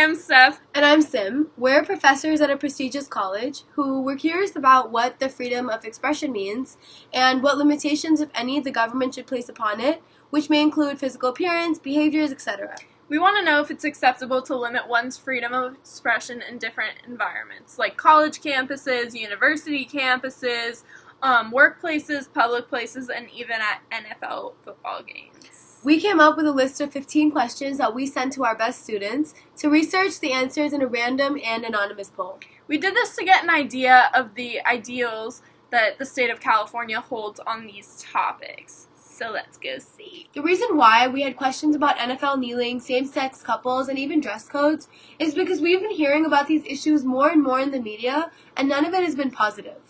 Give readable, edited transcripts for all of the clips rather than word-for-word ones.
I'm Steph. And I'm Sim. We're professors at a prestigious college who were curious about what the freedom of expression means and what limitations, if any, the government should place upon it, which may include physical appearance, behaviors, etc. We want to know if it's acceptable to limit one's freedom of expression in different environments, like college campuses, university campuses, workplaces, public places, and even at NFL football games. We came up with a list of 15 questions that we sent to our best students to research the answers in a random and anonymous poll. We did this to get an idea of the ideals that the state of California holds on these topics. So let's go see. The reason why we had questions about NFL kneeling, same-sex couples, and even dress codes is because we've been hearing about these issues more and more in the media, and none of it has been positive.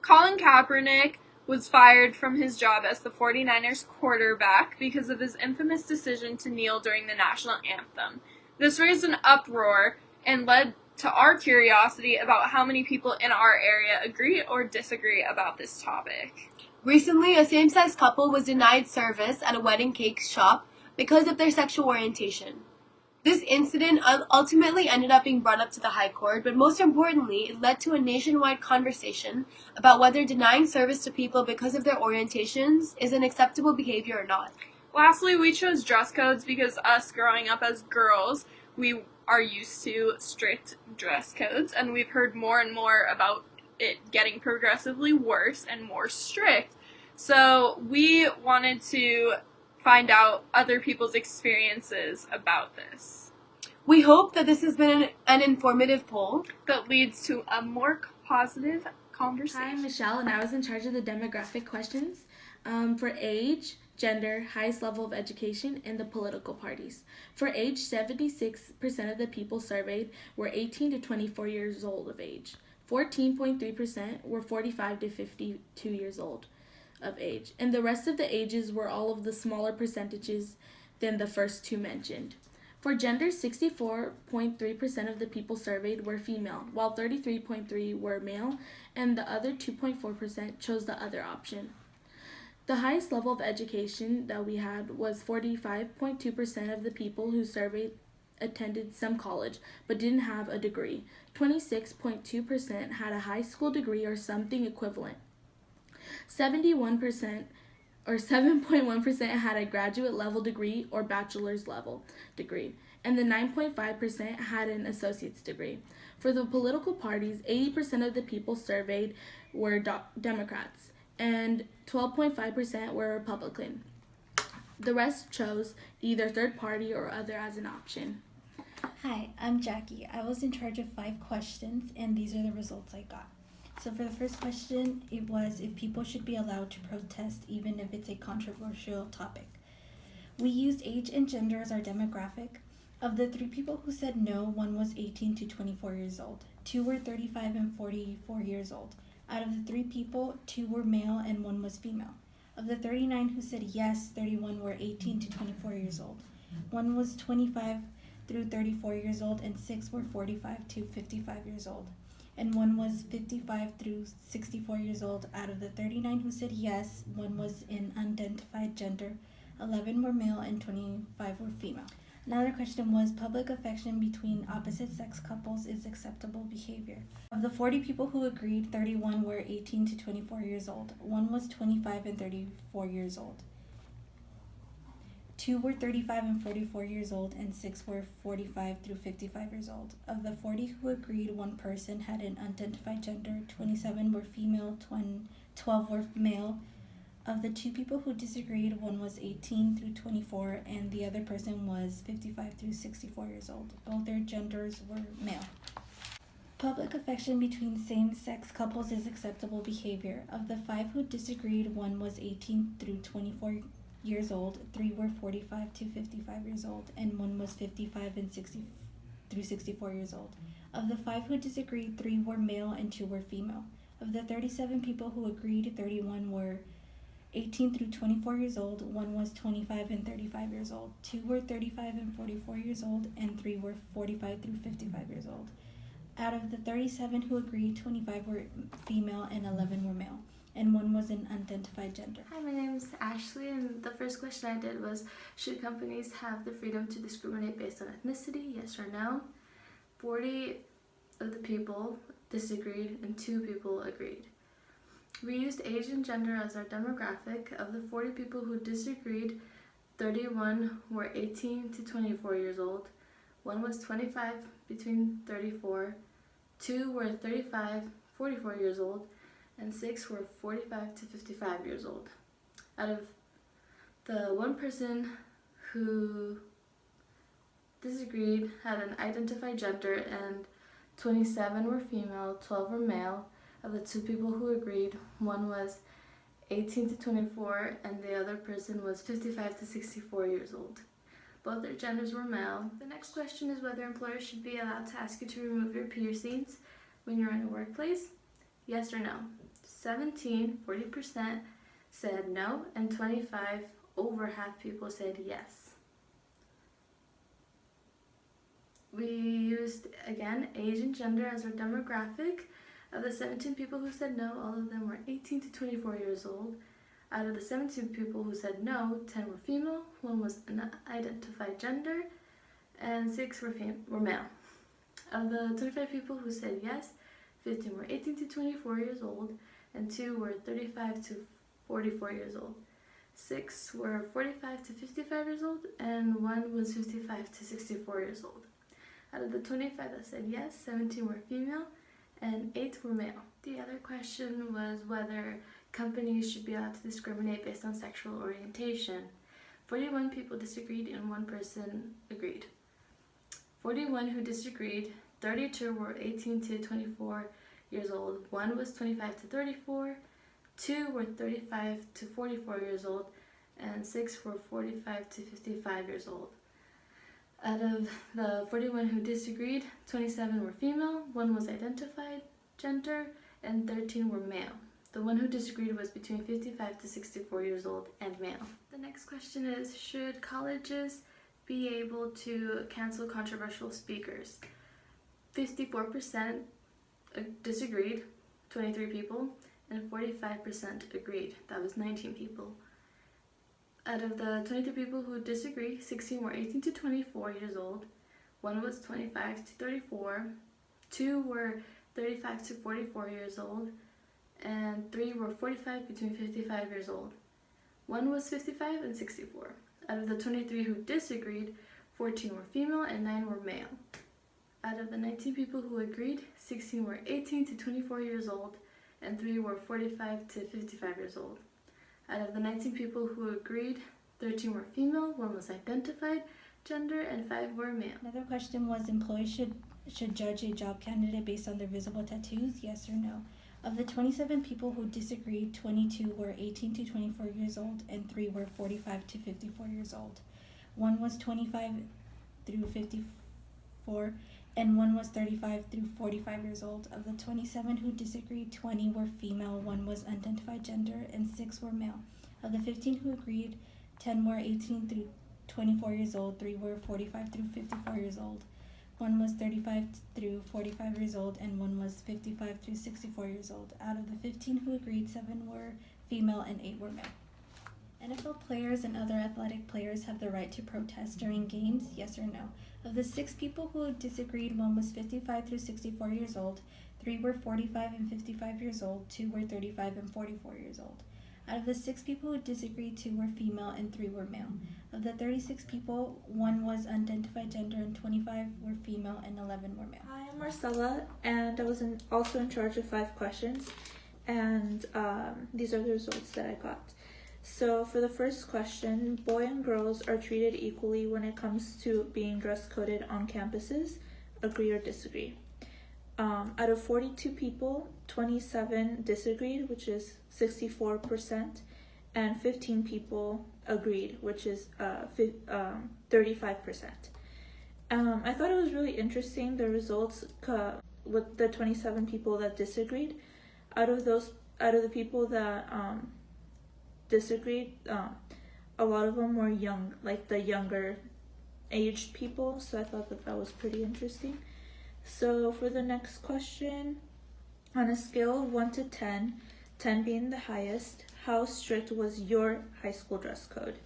Colin Kaepernick was fired from his job as the 49ers quarterback because of his infamous decision to kneel during the national anthem. This raised an uproar and led to our curiosity about how many people in our area agree or disagree about this topic. Recently, a same-sex couple was denied service at a wedding cake shop because of their sexual orientation. This incident ultimately ended up being brought up to the High Court, but most importantly, it led to a nationwide conversation about whether denying service to people because of their orientations is an acceptable behavior or not. Lastly, we chose dress codes because us growing up as girls, we are used to strict dress codes, and we've heard more and more about it getting progressively worse and more strict. So we wanted to find out other people's experiences about this. We hope that this has been an informative poll that leads to a more positive conversation. Hi, I'm Michelle, and I was in charge of the demographic questions for age, gender, highest level of education, and the political parties. For age, 76% of the people surveyed were 18 to 24 years old of age. 14.3% were 45 to 52 years old of age, and the rest of the ages were all of the smaller percentages than the first two mentioned. For gender, 64.3% of the people surveyed were female, while 33.3% were male, and the other 2.4% chose the other option. The highest level of education that we had was 45.2% of the people who surveyed attended some college but didn't have a degree. 26.2% had a high school degree or something equivalent. 71% or 7.1% had a graduate level degree or bachelor's level degree, and the 9.5% had an associate's degree. For the political parties, 80% of the people surveyed were Democrats, and 12.5% were Republican. The rest chose either third party or other as an option. Hi, I'm Jackie. I was in charge of 5 questions, and these are the results I got. So for the first question, it was if people should be allowed to protest even if it's a controversial topic. We used age and gender as our demographic. Of the 3 people who said no, 1 was 18 to 24 years old. 2 were 35 and 44 years old. Out of the 3 people, 2 were male and 1 was female. Of the 39 who said yes, 31 were 18 to 24 years old. 1 was 25 through 34 years old, and 6 were 45 to 55 years old. And 1 was 55 through 64 years old. Out of the 39 who said yes, 1 was in unidentified gender, 11 were male, and 25 were female. Another question was public affection between opposite-sex couples is acceptable behavior. Of the 40 people who agreed, 31 were 18 to 24 years old. 1 was 25 and 34 years old. 2 were 35 and 44 years old, and 6 were 45 through 55 years old. Of the 40 who agreed, 1 person had an unidentified gender, 27 were female, 12 were male. Of the 2 people who disagreed, 1 was 18 through 24, and the other person was 55 through 64 years old. Both their genders were male. Public affection between same-sex couples is acceptable behavior. Of the 5 who disagreed, 1 was 18 through 24 years old, 3 were 45 to 55 years old, and 1 was 55 and 60 through 64 years old. Of the 5 who disagreed, 3 were male and 2 were female. Of the 37 people who agreed, 31 were 18 through 24 years old, 1 was 25 and 35 years old, 2 were 35 and 44 years old, and 3 were 45 through 55 years old. Out of the 37 who agreed, 25 were female and 11 were male, and 1 was an unidentified gender. Hi, my name is Ashley, and the first question I did was, should companies have the freedom to discriminate based on ethnicity, yes or no? 40 of the people disagreed and 2 people agreed. We used age and gender as our demographic. Of the 40 people who disagreed, 31 were 18 to 24 years old, 1 was 25 between 34, 2 were 35, 44 years old, and 6 were 45 to 55 years old. Out of the 1 person who disagreed had an identified gender, and 27 were female, 12 were male. Of the 2 people who agreed, 1 was 18 to 24 and the other person was 55 to 64 years old. Both their genders were male. The next question is whether employers should be allowed to ask you to remove your piercings when you're in a workplace. Yes or no? 40% said no, and 25, over half people said yes. We used, again, age and gender as our demographic. Of the 17 people who said no, all of them were 18 to 24 years old. Out of the 17 people who said no, 10 were female, 1 was an identified gender, and 6 were male. Of the 25 people who said yes, 15 were 18 to 24 years old, and 2 were 35 to 44 years old. 6 were 45 to 55 years old, and 1 was 55 to 64 years old. Out of the 25 that said yes, 17 were female, and 8 were male. The other question was whether companies should be allowed to discriminate based on sexual orientation. 41 people disagreed and 1 person agreed. 41 who disagreed, 32 were 18 to 24 years old, 1 was 25 to 34, 2 were 35 to 44 years old, and 6 were 45 to 55 years old. Out of the 41 who disagreed, 27 were female, 1 was identified gender, and 13 were male. The one who disagreed was between 55 to 64 years old and male. The next question is, should colleges be able to cancel controversial speakers? 54% disagreed, 23 people, and 45% agreed. That was 19 people. Out of the 23 people who disagree, 16 were 18 to 24 years old, 1 was 25 to 34, 2 were 35 to 44 years old, and 3 were 45 between 55 years old. 1 was 55 and 64. Out of the 23 who disagreed, 14 were female and 9 were male. Out of the 19 people who agreed, 16 were 18 to 24 years old, and 3 were 45 to 55 years old. Out of the 19 people who agreed, 13 were female, 1 was identified gender, and 5 were male. Another question was, employees should judge a job candidate based on their visible tattoos, yes or no? Of the 27 people who disagreed, 22 were 18 to 24 years old, and 3 were 45 to 54 years old. 1 was 25 through 54, and 1 was 35 through 45 years old. Of the 27 who disagreed, 20 were female, 1 was unidentified gender, and 6 were male. Of the 15 who agreed, 10 were 18 through 24 years old, 3 were 45 through 54 years old, 1 was 35 through 45 years old, and 1 was 55 through 64 years old. Out of the 15 who agreed, 7 were female and 8 were male. NFL players and other athletic players have the right to protest during games, yes or no? Of the 6 people who disagreed, 1 was 55 through 64 years old, 3 were 45 and 55 years old, 2 were 35 and 44 years old. Out of the 6 people who disagreed, 2 were female and 3 were male. Of the 36 people, 1 was unidentified gender and 25 were female and 11 were male. Hi, I'm Marcella, and I was also in charge of 5 questions, and these are the results that I got. So for the first question, boys and girls are treated equally when it comes to being dress coded on campuses. Agree or disagree? Out of 42 people, 27 disagreed, which is 64%, and 15 people agreed, which is 35%. I thought it was really interesting, the results with the 27 people that disagreed. Out of the people that disagreed, a lot of them were young, like the younger aged people, so I thought that was pretty interesting. So for the next question, on a scale of 1 to 10, 10 being the highest, how strict was your high school dress code?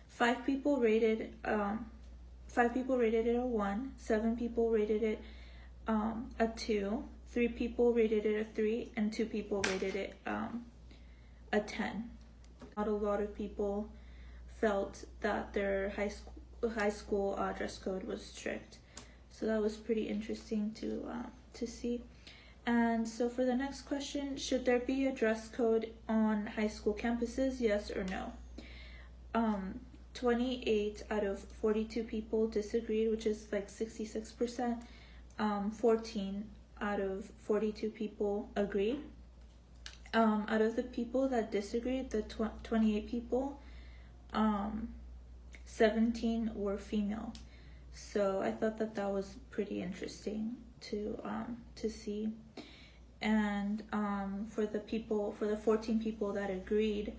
5 people rated it a 1, 7 people rated it a 2, 3 people rated it a 3, and 2 people rated it a 10. Not a lot of people felt that their high school dress code was strict, so that was pretty interesting to see. And so for the next question, should there be a dress code on high school campuses, yes or no? 28 out of 42 people disagreed, which is like 66%. 14 out of 42 people agreed. Out of the people that disagreed, the 28 people, 17 were female. So I thought that was pretty interesting to see. And for the 14 people that agreed,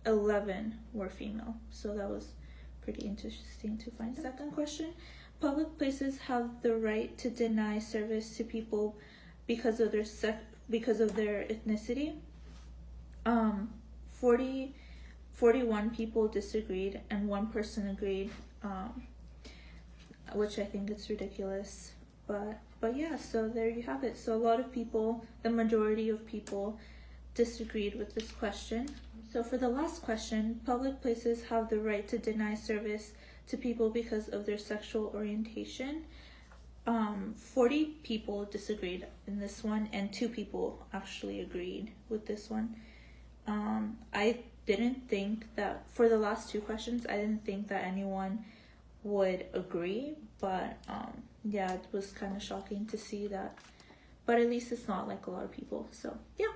11 were female. So that was pretty interesting to find. Second question: public places have the right to deny service to people because of their ethnicity. 41 people disagreed and 1 person agreed, which I think is ridiculous. But yeah, so there you have it. So a lot of people, the majority of people, disagreed with this question. So for the last question, public places have the right to deny service to people because of their sexual orientation. 40 people disagreed in this one, and 2 people actually agreed with this one. I didn't think that, for the last 2 questions, I didn't think that anyone would agree, but yeah, it was kind of shocking to see that. But at least it's not like a lot of people, so yeah.